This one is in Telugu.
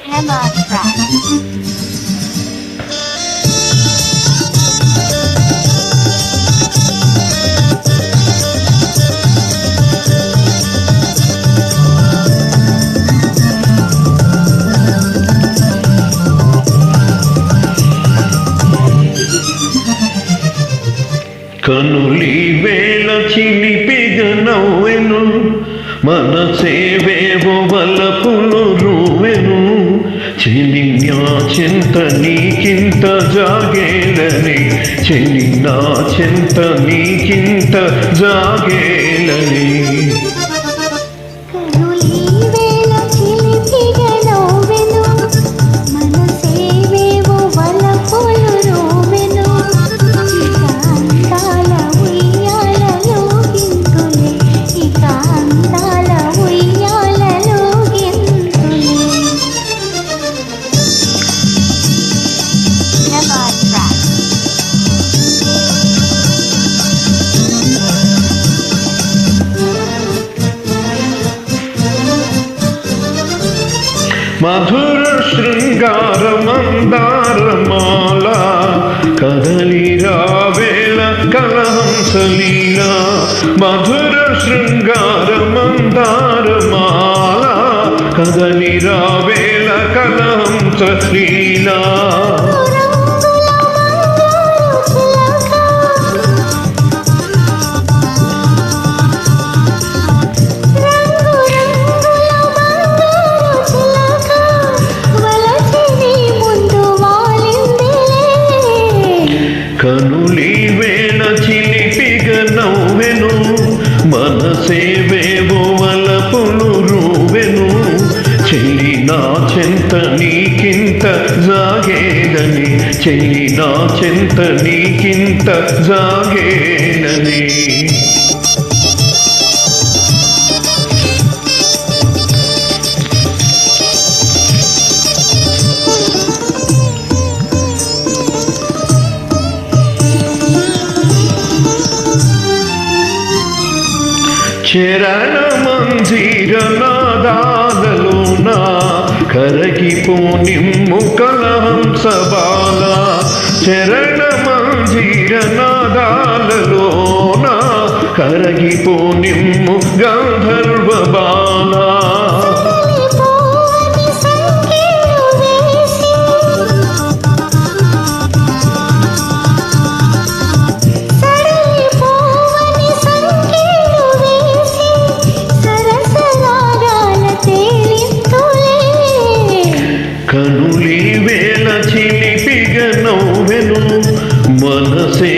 Emma Track. కనులి వేళ చిలిపిగ నవ్వెను మనసేవేవో వలపులు రువెను చెలి నా చింత నీకింత జాగేలని చెలి నా చింత నీకింత జాగేలని మధుర శృంగార మందారమాల కదలి రావేళ కలహంసలీల మధుర శృంగార మందారమాల కదలి రావేళ కలహంసలీల కనులి వేళ చిలిపిగ నవ్వెను మనసేవేవో వలపులు రువెను చెల్లి నా చెంత నీకింత జాగేలని చెల్లి నా చెంత నీకింత జాగేలని చరణ మంజీర నాదాలలోన కరగిపో నిమ్ము కలహంస బాల చరణ మంజీర నాదాలలోన కరగిపో నిమ్ము గంధర్వ బాల కనులి వేళ చిలిపిగ నవ్వెను మనసే